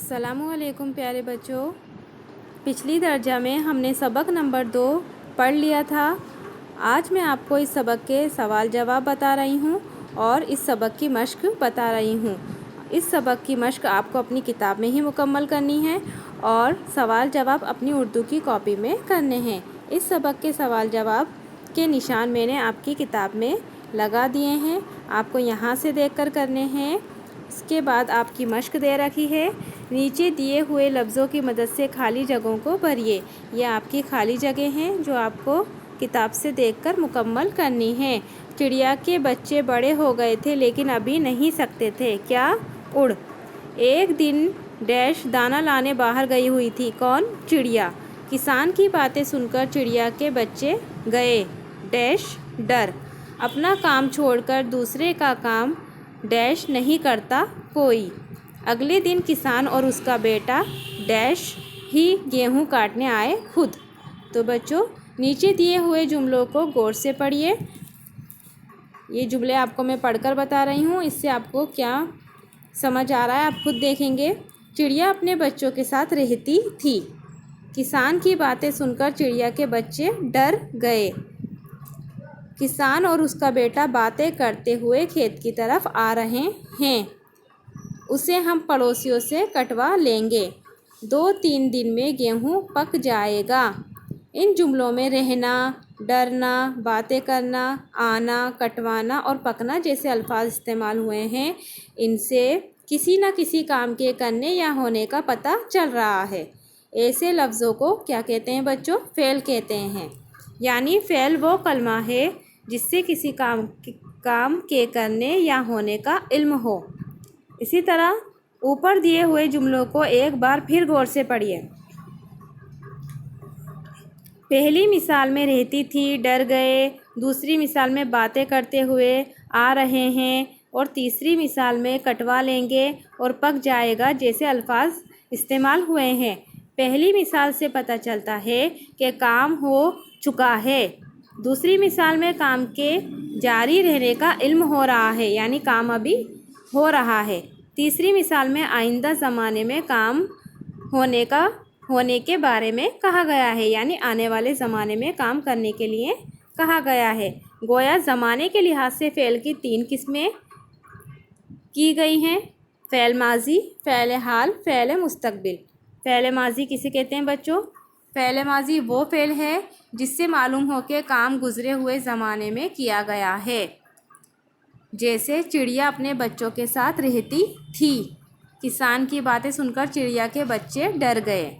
अस्सलामु अलैकुम प्यारे बच्चों। पिछली दर्जा में हमने सबक नंबर 2 पढ़ लिया था। आज मैं आपको इस सबक के सवाल जवाब बता रही हूँ और इस सबक की मश्क बता रही हूँ। इस सबक की मश्क आपको अपनी किताब में ही मुकम्मल करनी है और सवाल जवाब अपनी उर्दू की कॉपी में करने हैं। इस सबक के सवाल जवाब के निशान मैंने आपकी किताब में लगा दिए हैं, आपको यहाँ से देखकर करने हैं। इसके बाद आपकी मश्क दे रखी है। नीचे दिए हुए लफ्ज़ों की मदद से खाली जगहों को भरिए। ये आपकी खाली जगह हैं जो आपको किताब से देखकर मुकम्मल करनी है। चिड़िया के बच्चे बड़े हो गए थे लेकिन अभी नहीं सकते थे क्या? उड़। एक दिन डैश दाना लाने बाहर गई हुई थी। कौन? चिड़िया। किसान की बातें सुनकर चिड़िया के बच्चे गए डैश डर। अपना काम छोड़कर दूसरे का काम डैश नहीं करता कोई। अगले दिन किसान और उसका बेटा डैश ही गेहूं काटने आए खुद। तो बच्चों नीचे दिए हुए जुमलों को गौर से पढ़िए। ये जुमले आपको मैं पढ़कर बता रही हूँ, इससे आपको क्या समझ आ रहा है आप खुद देखेंगे। चिड़िया अपने बच्चों के साथ रहती थी। किसान की बातें सुनकर चिड़िया के बच्चे डर गए। किसान और उसका बेटा बातें करते हुए खेत की तरफ आ रहे हैं। उसे हम पड़ोसियों से कटवा लेंगे। 2-3 दिन में गेहूं पक जाएगा। इन जुमलों में रहना, डरना, बातें करना, आना, कटवाना और पकना जैसे अल्फाज इस्तेमाल हुए हैं। इनसे किसी न किसी काम के करने या होने का पता चल रहा है। ऐसे लफ्ज़ों को क्या कहते हैं बच्चों? फ़ेल कहते हैं। यानी फ़ेल वो कलमा है जिससे किसी काम के करने या होने का इल्म हो। इसी तरह ऊपर दिए हुए जुमलों को एक बार फिर गौर से पढ़िए। पहली मिसाल में रहती थी, डर गए। दूसरी मिसाल में बातें करते हुए आ रहे हैं और तीसरी मिसाल में कटवा लेंगे और पक जाएगा जैसे अल्फाज इस्तेमाल हुए हैं। पहली मिसाल से पता चलता है कि काम हो चुका है। दूसरी मिसाल में काम के जारी रहने का इल्म हो रहा है, यानी काम अभी हो रहा है। तीसरी मिसाल में आइंदा ज़माने में काम होने के बारे में कहा गया है, यानी आने वाले ज़माने में काम करने के लिए कहा गया है। गोया ज़माने के लिहाज से फ़ेल की 3 किस्में की गई हैं: फ़ेल माजी, फ़ेल हाल, फ़ेल मुस्तकबिल। फ़ेल माजी किसे कहते हैं बच्चों? फ़ेल माजी वो फ़ेल है जिससे मालूम हो कि काम गुज़रे हुए ज़माने में किया गया है। जैसे चिड़िया अपने बच्चों के साथ रहती थी। किसान की बातें सुनकर चिड़िया के बच्चे डर गए।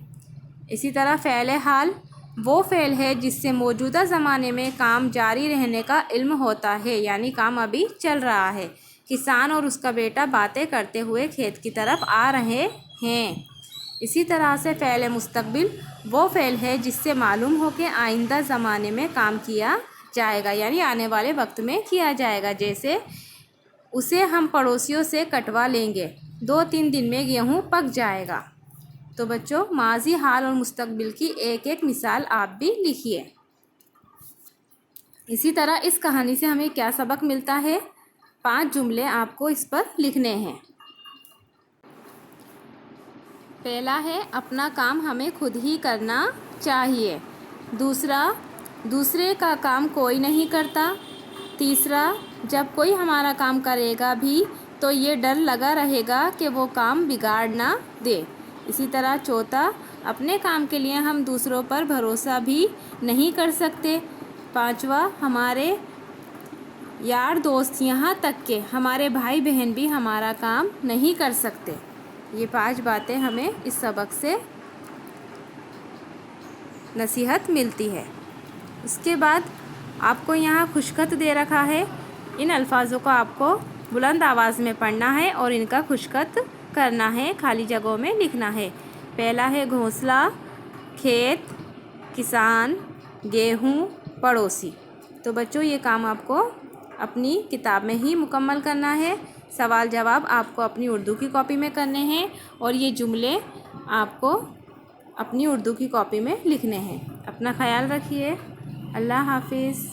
इसी तरह फ़ेल हाल वो फ़ेल है जिससे मौजूदा ज़माने में काम जारी रहने का इल्म होता है, यानी काम अभी चल रहा है। किसान और उसका बेटा बातें करते हुए खेत की तरफ आ रहे हैं। इसी तरह से फ़ेल मुस्तकबिल वो फ़ेल है जिससे मालूम हो कि आइंदा ज़माने में काम किया जाएगा, यानी आने वाले वक्त में किया जाएगा। जैसे उसे हम पड़ोसियों से कटवा लेंगे, 2-3 दिन में गेहूं पक जाएगा। तो बच्चों माजी, हाल और मुस्तकबिल की एक एक मिसाल आप भी लिखिए। इसी तरह इस कहानी से हमें क्या सबक मिलता है? 5 जुमले आपको इस पर लिखने हैं। पहला है अपना काम हमें खुद ही करना चाहिए। दूसरा, दूसरे का काम कोई नहीं करता। तीसरा, जब कोई हमारा काम करेगा भी तो ये डर लगा रहेगा कि वो काम बिगाड़ ना दे। इसी तरह चौथा, अपने काम के लिए हम दूसरों पर भरोसा भी नहीं कर सकते। पांचवा, हमारे यार दोस्त यहाँ तक के हमारे भाई बहन भी हमारा काम नहीं कर सकते। ये 5 बातें हमें इस सबक से नसीहत मिलती है। इसके बाद आपको यहाँ खुशखत दे रखा है। इन अल्फाजों को आपको बुलंद आवाज़ में पढ़ना है और इनका खुशखत करना है, खाली जगहों में लिखना है। पहला है घोंसला, खेत, किसान, गेहूँ, पड़ोसी। तो बच्चों ये काम आपको अपनी किताब में ही मुकम्मल करना है। सवाल जवाब आपको अपनी उर्दू की कॉपी में करने हैं और ये जुमले आपको अपनी उर्दू की कॉपी में लिखने हैं। अपना ख्याल रखिए। अल्लाह हाफिज़।